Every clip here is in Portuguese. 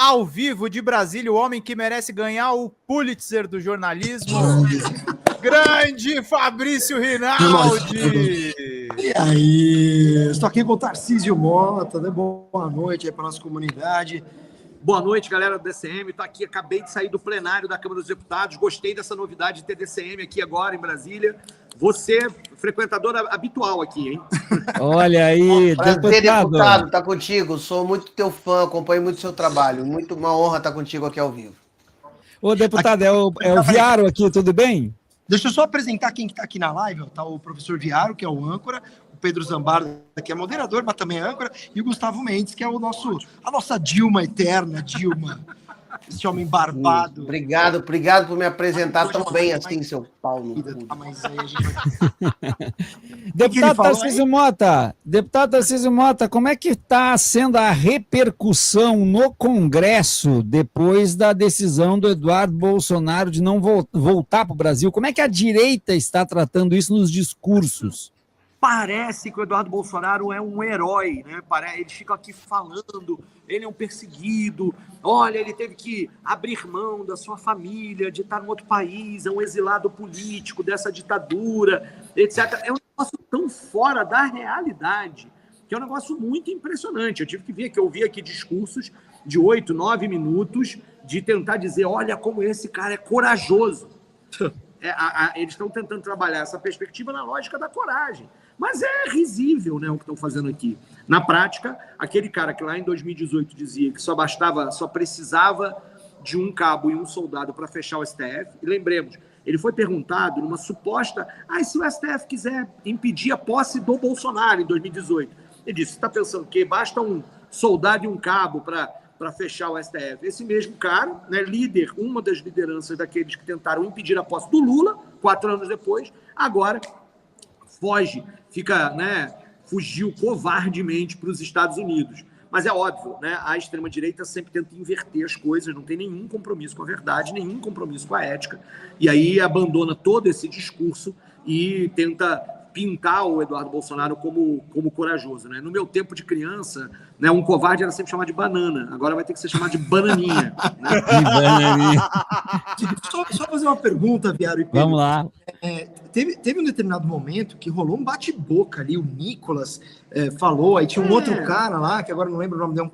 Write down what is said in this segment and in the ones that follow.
ao vivo de Brasília, o homem que merece ganhar o Pulitzer do jornalismo, grande Fabrício Rinaldi. E aí, estou aqui com o Tarcísio Mota, né? Boa noite aí para nossa comunidade. Boa noite, galera do DCM. Estou aqui, acabei de sair do plenário da Câmara dos Deputados. Gostei dessa novidade de ter DCM aqui agora em Brasília. Você, frequentadora habitual aqui, hein? Olha aí, prazer, deputado, tá contigo. Sou muito teu fã, acompanho muito o seu trabalho. Muito uma honra estar contigo aqui ao vivo. Ô, deputado, é o Viaro aqui, tudo bem? Deixa eu só apresentar quem está aqui na live. Tá o professor Viaro, que é o âncora, o Pedro Zambarda, que é moderador, mas também é âncora, e o Gustavo Mendes, que é a nossa Dilma eterna, Dilma. Esse homem barbado. Obrigado por me apresentar tão bem assim, seu Paulo. Mas aí a gente vai... Deputado Tarcísio Mota, como é que está sendo a repercussão no Congresso depois da decisão do Eduardo Bolsonaro de não voltar para o Brasil? Como é que a direita está tratando isso nos discursos? Parece que o Eduardo Bolsonaro é um herói, né? Eles ficam aqui falando, ele é um perseguido, olha, ele teve que abrir mão da sua família, de estar em outro país, é um exilado político dessa ditadura, etc. É um negócio tão fora da realidade, que é um negócio muito impressionante. Eu tive que ouvir aqui discursos de 8, 9 minutos de tentar dizer, olha como esse cara é corajoso. Eles estão tentando trabalhar essa perspectiva na lógica da coragem. Mas é risível, né, o que estão fazendo aqui. Na prática, aquele cara que lá em 2018 dizia que só precisava de um cabo e um soldado para fechar o STF, e lembremos, ele foi perguntado numa suposta... se o STF quiser impedir a posse do Bolsonaro em 2018. Ele disse, você está pensando que basta um soldado e um cabo para fechar o STF? Esse mesmo cara, né, uma das lideranças daqueles que tentaram impedir a posse do Lula, 4 anos depois, agora fugiu covardemente para os Estados Unidos. Mas é óbvio, né, a extrema-direita sempre tenta inverter as coisas, não tem nenhum compromisso com a verdade, nenhum compromisso com a ética, e aí abandona todo esse discurso e tenta pintar o Eduardo Bolsonaro como corajoso, né? No meu tempo de criança, né, um covarde era sempre chamado de banana, agora vai ter que ser chamado de bananinha. Né? Bananinha. Só fazer uma pergunta, Viaro e Pedro. Vamos lá. Teve um determinado momento que rolou um bate-boca ali, o Nicolas falou, aí tinha um outro cara lá, que agora não lembro o nome dele,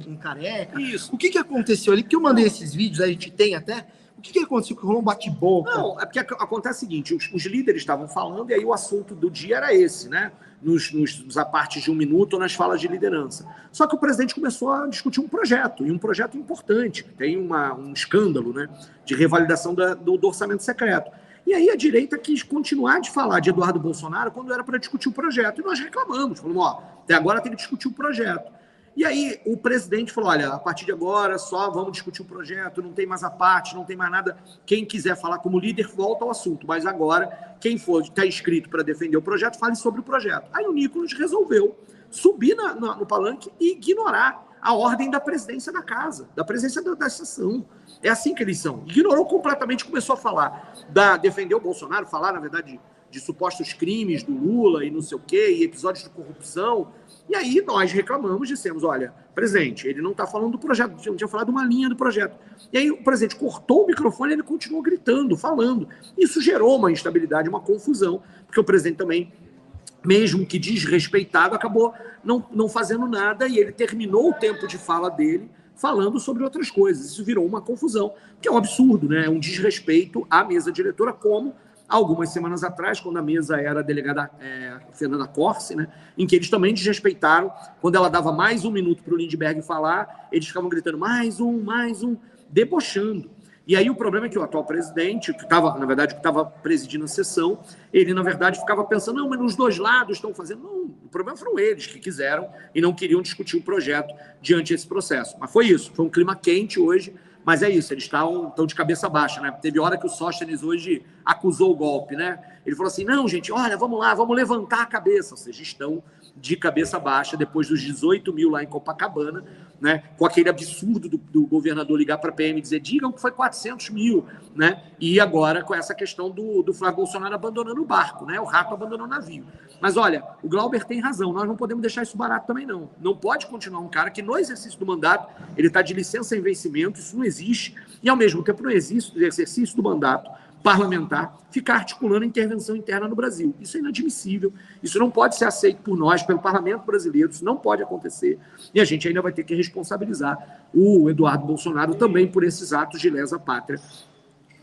um careca. Isso. O que aconteceu ali? Porque eu mandei esses vídeos, a gente tem até... O que aconteceu? Que rolou um bate-boca? Não, é porque acontece o seguinte, os líderes estavam falando e aí o assunto do dia era esse, né? Nos apartes de 1 minuto ou nas falas de liderança. Só que o presidente começou a discutir um projeto, e um projeto importante, que tem um escândalo, né, de revalidação do orçamento secreto. E aí a direita quis continuar de falar de Eduardo Bolsonaro quando era para discutir o projeto. E nós reclamamos, falamos, até agora tem que discutir o projeto. E aí o presidente falou, olha, a partir de agora só vamos discutir o projeto, não tem mais a parte, não tem mais nada. Quem quiser falar como líder, volta ao assunto. Mas agora, quem for está inscrito para defender o projeto, fale sobre o projeto. Aí o Nicolas resolveu subir no palanque e ignorar a ordem da presidência da casa, da presidência da sessão. É assim que eles são. Ignorou completamente, começou a falar, defender o Bolsonaro, falar, na verdade, de supostos crimes do Lula e não sei o quê, e episódios de corrupção. E aí nós reclamamos, dissemos, olha, presidente, ele não está falando do projeto, não tinha falado uma linha do projeto. E aí o presidente cortou o microfone e ele continuou gritando, falando. Isso gerou uma instabilidade, uma confusão, porque o presidente também, mesmo que desrespeitado, acabou não fazendo nada e ele terminou o tempo de fala dele falando sobre outras coisas. Isso virou uma confusão, que é um absurdo, né? É um desrespeito à mesa diretora, como algumas semanas atrás, quando a mesa era a delegada Fernanda Corse, né, em que eles também desrespeitaram, quando ela dava mais 1 minuto para o Lindbergh falar, eles ficavam gritando mais um, debochando. E aí o problema é que o atual presidente, que estava presidindo a sessão, ele, na verdade, ficava pensando, não, mas os dois lados estão fazendo... Não, o problema foram eles que quiseram e não queriam discutir o projeto diante desse processo. Mas foi isso, foi um clima quente hoje. Mas é isso, eles estão de cabeça baixa, né? Teve hora que o Sóstenes hoje acusou o golpe, né? Ele falou assim, não, gente, olha, vamos lá, vamos levantar a cabeça. Ou seja, estão de cabeça baixa, depois dos 18 mil lá em Copacabana, né, com aquele absurdo do governador ligar para a PM e dizer, digam que foi 400 mil, né, e agora com essa questão do Flávio Bolsonaro abandonando o barco, né, o rato abandonou o navio. Mas olha, o Glauber tem razão, nós não podemos deixar isso barato também não. Não pode continuar um cara que no exercício do mandato, ele está de licença em vencimento, isso não existe, e ao mesmo tempo no exercício do mandato parlamentar, ficar articulando intervenção interna no Brasil. Isso é inadmissível, isso não pode ser aceito por nós, pelo parlamento brasileiro, isso não pode acontecer, e a gente ainda vai ter que responsabilizar o Eduardo Bolsonaro também por esses atos de lesa pátria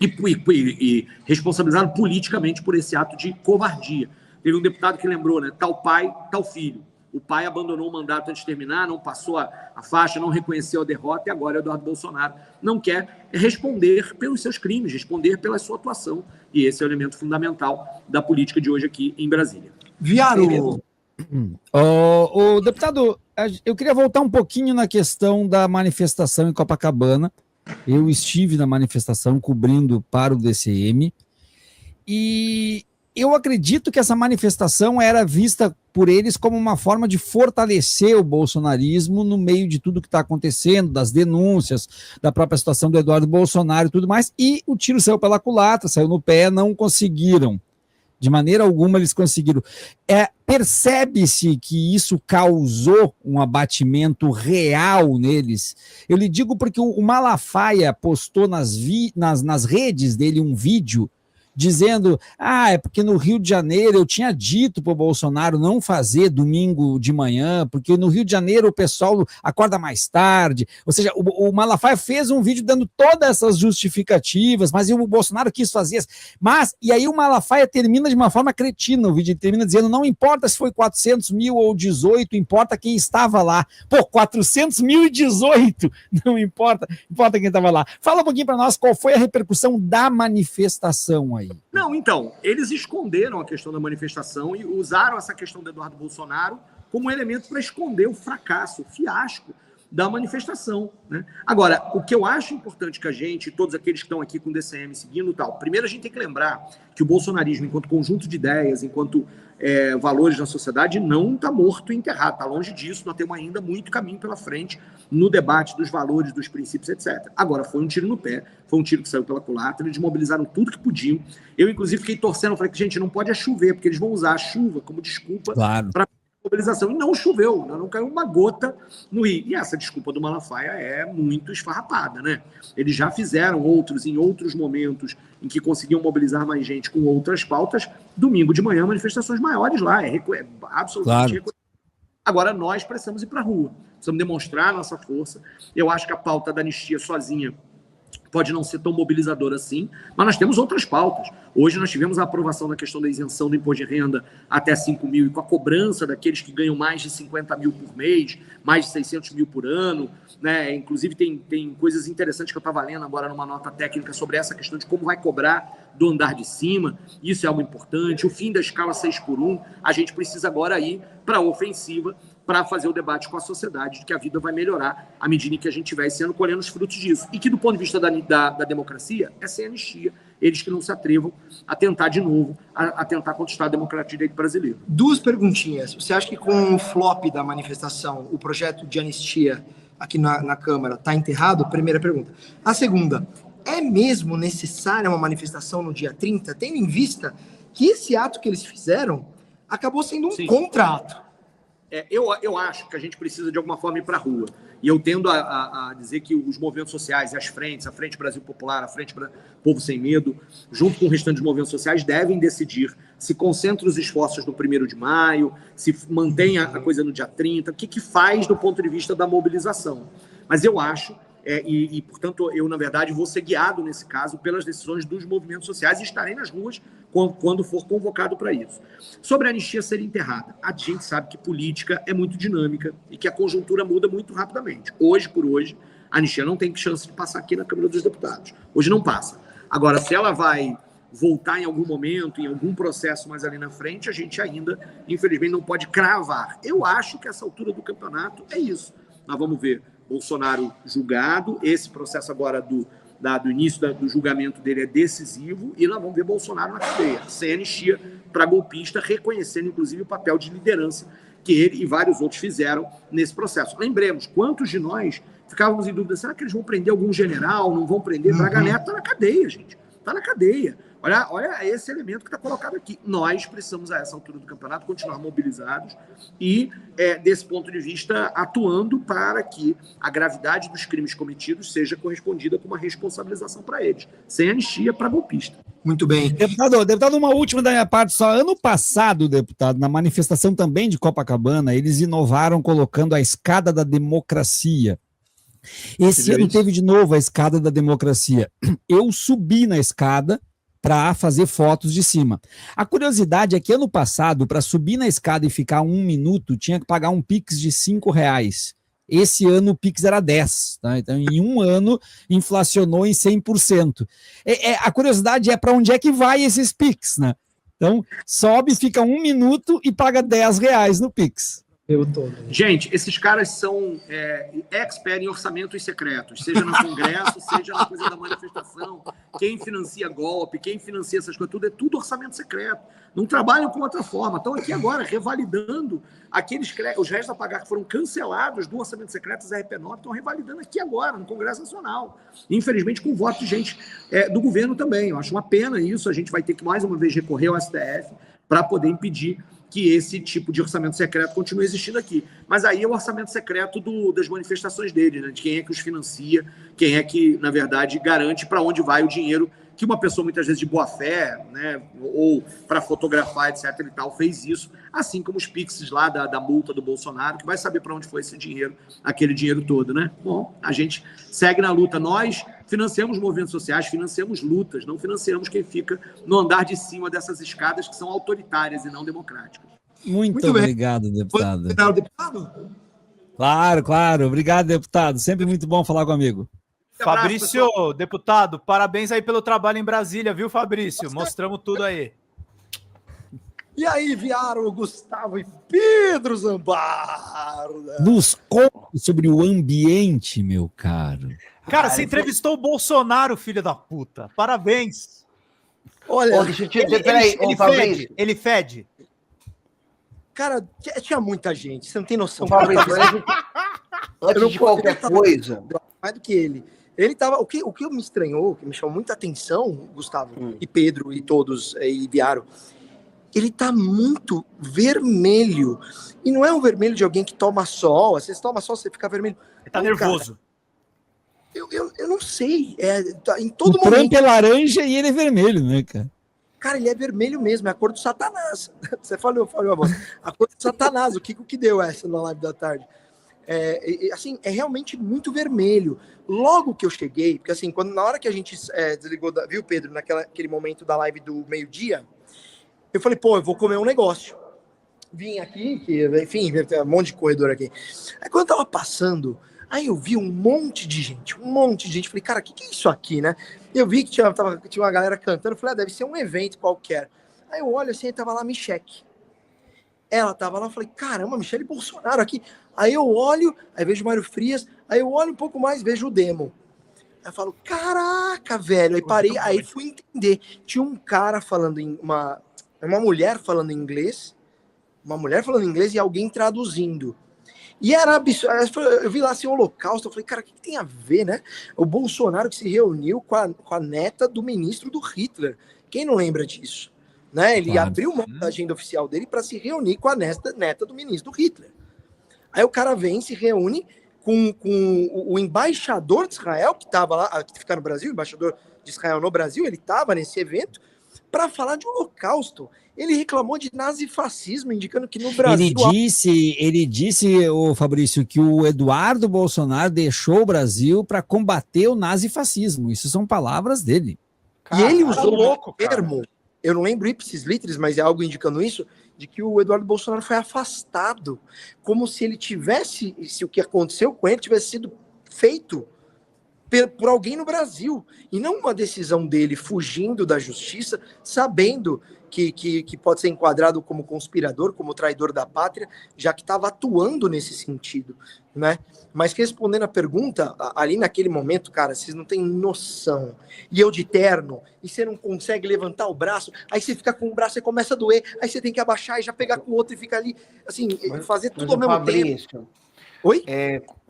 e responsabilizá-lo politicamente por esse ato de covardia. Teve um deputado que lembrou, né, tal pai, tal filho. O pai abandonou o mandato antes de terminar, não passou a faixa, não reconheceu a derrota, e agora o Eduardo Bolsonaro não quer responder pelos seus crimes, responder pela sua atuação. E esse é o elemento fundamental da política de hoje aqui em Brasília. Viaro. O deputado, eu queria voltar um pouquinho na questão da manifestação em Copacabana. Eu estive na manifestação cobrindo para o DCM e eu acredito que essa manifestação era vista por eles como uma forma de fortalecer o bolsonarismo no meio de tudo que está acontecendo, das denúncias, da própria situação do Eduardo Bolsonaro e tudo mais, e o tiro saiu pela culatra, saiu no pé, não conseguiram. De maneira alguma eles conseguiram. Percebe-se que isso causou um abatimento real neles. Eu lhe digo porque o Malafaia postou nas redes dele um vídeo dizendo, é porque no Rio de Janeiro eu tinha dito para o Bolsonaro não fazer domingo de manhã, porque no Rio de Janeiro o pessoal acorda mais tarde. Ou seja, o Malafaia fez um vídeo dando todas essas justificativas, mas o Bolsonaro quis fazer isso. E aí o Malafaia termina de uma forma cretina, o vídeo termina dizendo, não importa se foi 400 mil ou 18, importa quem estava lá. Pô, 400 mil e 18, não importa quem estava lá. Fala um pouquinho para nós qual foi a repercussão da manifestação aí. Não, então, eles esconderam a questão da manifestação e usaram essa questão do Eduardo Bolsonaro como elemento para esconder o fracasso, o fiasco da manifestação, né? Agora, o que eu acho importante que a gente, todos aqueles que estão aqui com o DCM seguindo e tal, primeiro a gente tem que lembrar que o bolsonarismo, enquanto conjunto de ideias, enquanto valores na sociedade, não está morto e enterrado, está longe disso, nós temos ainda muito caminho pela frente no debate dos valores, dos princípios, etc. Agora, foi um tiro no pé, foi um tiro que saiu pela culatra, eles mobilizaram tudo que podiam. Eu, inclusive, fiquei torcendo, falei que, gente, não pode chover, porque eles vão usar a chuva como desculpa para mobilização. E não choveu, não caiu uma gota no Rio. E essa desculpa do Malafaia é muito esfarrapada, né? Eles já fizeram outros, em outros momentos, em que conseguiam mobilizar mais gente com outras pautas, domingo de manhã, manifestações maiores lá, absolutamente reconhecido. Agora, nós precisamos ir para a rua, precisamos demonstrar a nossa força. Eu acho que a pauta da anistia sozinha pode não ser tão mobilizador assim, mas nós temos outras pautas. Hoje nós tivemos a aprovação da questão da isenção do imposto de renda até 5 mil e com a cobrança daqueles que ganham mais de 50 mil por mês, mais de 600 mil por ano, né? Inclusive tem coisas interessantes que eu estava lendo agora numa nota técnica sobre essa questão de como vai cobrar do andar de cima. Isso é algo importante. O fim da escala 6x1, a gente precisa agora ir para a ofensiva para fazer o debate com a sociedade de que a vida vai melhorar à medida em que a gente vai sendo colhendo os frutos disso. E que, do ponto de vista da democracia, é sem anistia. Eles que não se atrevam a tentar de novo, a tentar contestar a democracia de direito brasileiro. Duas perguntinhas. Você acha que com o flop da manifestação, o projeto de anistia aqui na Câmara está enterrado? Primeira pergunta. A segunda, é mesmo necessária uma manifestação no dia 30, tendo em vista que esse ato que eles fizeram acabou sendo um contra-ato? Eu acho que a gente precisa, de alguma forma, ir para a rua. E eu tendo a dizer que os movimentos sociais e as frentes, a Frente Brasil Popular, a Frente Povo Sem Medo, junto com o restante dos movimentos sociais, devem decidir se concentra os esforços no 1º de maio, se mantém a coisa no dia 30, o que faz do ponto de vista da mobilização. Mas eu acho, portanto, eu, na verdade, vou ser guiado, nesse caso, pelas decisões dos movimentos sociais e estarei nas ruas quando for convocado para isso. Sobre a anistia ser enterrada, a gente sabe que política é muito dinâmica e que a conjuntura muda muito rapidamente. Hoje por hoje, a anistia não tem chance de passar aqui na Câmara dos Deputados. Hoje não passa. Agora, se ela vai voltar em algum momento, em algum processo mais ali na frente, a gente ainda, infelizmente, não pode cravar. Eu acho que essa altura do campeonato é isso. Nós vamos ver Bolsonaro julgado, esse processo agora do início do julgamento dele é decisivo, e nós vamos ver Bolsonaro na cadeia, sem anistia para golpista, reconhecendo, inclusive, o papel de liderança que ele e vários outros fizeram nesse processo. Lembremos, quantos de nós ficávamos em dúvida, será que eles vão prender algum general, não vão prender? Braga Neto está na cadeia, gente. Está na cadeia. Olha esse elemento que está colocado aqui. Nós precisamos, a essa altura do campeonato, continuar mobilizados e, desse ponto de vista, atuando para que a gravidade dos crimes cometidos seja correspondida com uma responsabilização para eles, sem anistia para golpista. Muito bem. Deputado, uma última da minha parte só. Ano passado, deputado, na manifestação também de Copacabana, eles inovaram colocando a escada da democracia. Esse ano teve de novo a escada da democracia. Eu subi na escada para fazer fotos de cima. A curiosidade é que ano passado, para subir na escada e ficar 1 minuto, tinha que pagar um Pix de R$5. Esse ano o Pix era 10, tá? Então em um ano inflacionou em 100%. A curiosidade é para onde é que vai esses Pix, né? Então sobe, fica 1 minuto e paga R$10 no Pix. Gente, esses caras são expert em orçamentos secretos, seja no Congresso, seja na coisa da manifestação. Quem financia golpe, quem financia essas coisas, tudo é tudo orçamento secreto. Não trabalham com outra forma. Estão aqui agora revalidando os restos a pagar que foram cancelados do orçamento secreto, Zé RP9, estão revalidando aqui agora, no Congresso Nacional. Infelizmente, com voto de gente do governo também. Eu acho uma pena isso. A gente vai ter que, mais uma vez, recorrer ao STF para poder impedir que esse tipo de orçamento secreto continue existindo aqui. Mas aí é o orçamento secreto das manifestações dele, né? De quem é que os financia, quem é que, na verdade, garante para onde vai o dinheiro que uma pessoa, muitas vezes, de boa fé, né? Ou para fotografar, etc. e tal, fez isso, assim como os Pixes lá da multa do Bolsonaro, que vai saber para onde foi esse dinheiro, aquele dinheiro todo, né? Bom, a gente segue na luta. Nós financiamos movimentos sociais, financiamos lutas, não financiamos quem fica no andar de cima dessas escadas que são autoritárias e não democráticas. Muito obrigado, deputado. Deputado? Claro. Obrigado, deputado. Sempre muito bom falar com o amigo. Fabrício, deputado, parabéns aí pelo trabalho em Brasília, viu, Fabrício? Mostramos tudo aí. E aí, Viaro, Gustavo e Pedro Zambarda. Nos conte sobre o ambiente, meu caro. Cara, você entrevistou o Bolsonaro, filho da puta. Parabéns. Olha, deixa eu te dizer, peraí, Fabrício. Ele fede. Cara, tinha muita gente, você não tem noção. Fabrício, antes de qualquer coisa. Mais do que ele. Ele tava. O que me estranhou, que me chamou muita atenção, Gustavo, e Pedro, e todos, e Viaro, ele tá muito vermelho. E não é um vermelho de alguém que toma sol. Às vezes toma sol, você fica vermelho. Ele tá nervoso. Cara, eu não sei. Em todo o momento. Trump é laranja e ele é vermelho, né, cara? Cara, ele é vermelho mesmo, é a cor do Satanás. Você falou a voz. A cor do Satanás, o que deu essa na live da tarde? Assim, é realmente muito vermelho. Logo que eu cheguei, porque assim, na hora que a gente desligou, viu, Pedro, naquele momento da live do meio-dia, eu falei, pô, eu vou comer um negócio. Vim aqui, enfim, tem um monte de corredor aqui. Aí quando eu tava passando, aí eu vi um monte de gente. Falei, cara, o que é isso aqui, né? Eu vi que tinha uma galera cantando, falei, deve ser um evento qualquer. Aí eu olho assim, aí tava lá a Michele. Ela tava lá, eu falei, caramba, Michele Bolsonaro aqui. Aí eu olho, aí vejo o Mário Frias, aí eu olho um pouco mais, vejo o Demo. Aí eu falo, caraca, velho. Aí parei, aí fui entender. Tinha um cara falando uma mulher falando inglês, e alguém traduzindo. E era absurdo. Eu vi lá assim, o Holocausto, eu falei, cara, o que tem a ver, né? O Bolsonaro que se reuniu com a neta do ministro do Hitler. Quem não lembra disso? Né? Ele abriu mão da agenda oficial dele para se reunir com a neta do ministro do Hitler. Aí o cara vem, se reúne com o embaixador de Israel, que estava lá, que fica no Brasil, o embaixador de Israel no Brasil, ele estava nesse evento, para falar de Holocausto. Ele reclamou de nazifascismo, indicando que no Brasil... Ele disse, ô Fabrício, que o Eduardo Bolsonaro deixou o Brasil para combater o nazifascismo. Isso são palavras dele. E ele usou o termo, eu não lembro ipsis literis, mas é algo indicando isso, de que o Eduardo Bolsonaro foi afastado, como se ele tivesse, se o que aconteceu com ele tivesse sido feito por alguém no Brasil, e não uma decisão dele fugindo da justiça, sabendo que pode ser enquadrado como conspirador, como traidor da pátria, já que estava atuando nesse sentido, né? Mas respondendo a pergunta, ali naquele momento, cara, vocês não têm noção. E eu de terno, e você não consegue levantar o braço, aí você fica com o braço e começa a doer, aí você tem que abaixar e já pegar com o outro e fica ali, assim, fazer tudo ao mesmo tempo. Oi?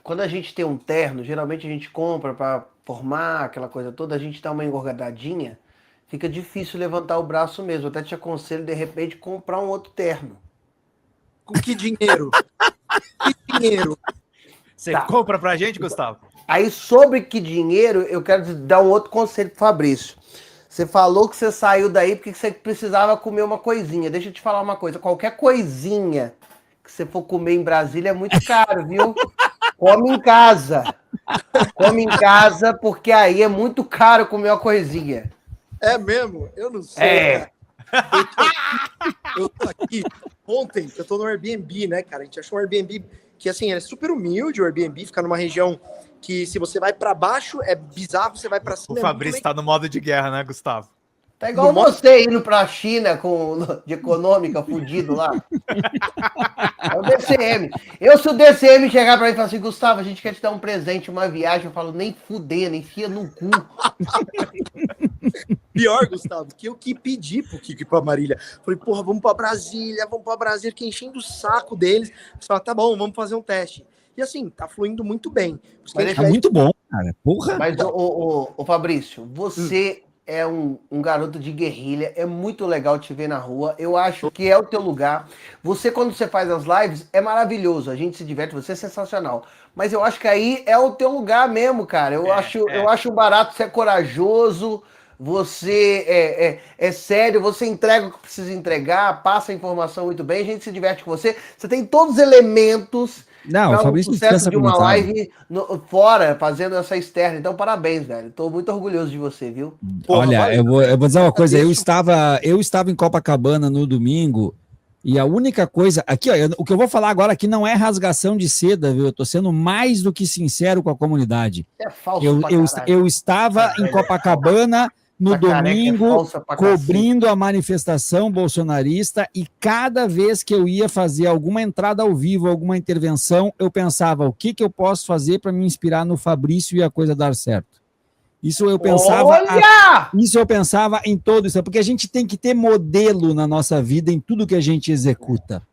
Quando a gente tem um terno, geralmente a gente compra para formar aquela coisa toda, a gente dá uma engordadinha, fica difícil levantar o braço mesmo. Eu até te aconselho, de repente, comprar um outro terno. Com que dinheiro? Que dinheiro? Você compra pra gente, Gustavo? Aí, sobre que dinheiro, eu quero dar um outro conselho pro Fabrício. Você falou que você saiu daí porque você precisava comer uma coisinha. Deixa eu te falar uma coisa. Qualquer coisinha que você for comer em Brasília é muito caro, viu? Come em casa. Come em casa, porque aí é muito caro comer uma coisinha. É mesmo? Eu não sei. É. Eu tô aqui. Ontem, eu tô no Airbnb, né, cara? A gente achou um Airbnb que, assim, é super humilde. O Airbnb fica numa região que, se você vai pra baixo, é bizarro. Você vai pra cima. O Fabrício tá no modo de guerra, né, Gustavo? Tá igual você indo pra China de econômica, fudido lá. É o DCM. Se o DCM chegar pra mim e falar assim, Gustavo, a gente quer te dar um presente, uma viagem, eu falo, nem fudendo, enfia no cu. Pior, Gustavo, que eu que pedi pro Kiko e pra Marília. Falei, porra, vamos pra Brasília, que enchendo o saco deles. Eles falaram, tá bom, vamos fazer um teste. E assim, tá fluindo muito bem. Tá muito bom, cara. Porra. Mas, ô Fabrício, você é um garoto de guerrilha, é muito legal te ver na rua, eu acho que é o teu lugar. Você, quando você faz as lives, é maravilhoso, a gente se diverte, você é sensacional. Mas eu acho que aí é o teu lugar mesmo, cara. Eu acho barato, você é corajoso, você é sério, você entrega o que precisa entregar, passa a informação muito bem, a gente se diverte com você. Você tem todos os elementos Não, o Fabrício sucesso de uma live fora, fazendo essa externa. Então, parabéns, velho. Tô muito orgulhoso de você, viu? Porra, olha, eu vou dizer uma coisa. Eu estava em Copacabana no domingo e a única coisa... Aqui, ó, o que eu vou falar agora aqui não é rasgação de seda, viu? Eu tô sendo mais do que sincero com a comunidade. É falso eu estava em Copacabana no domingo, cobrindo a manifestação bolsonarista, e cada vez que eu ia fazer alguma entrada ao vivo, alguma intervenção, eu pensava, o que eu posso fazer para me inspirar no Fabrício e a coisa dar certo? Isso eu pensava em todo isso, porque a gente tem que ter modelo na nossa vida em tudo que a gente executa.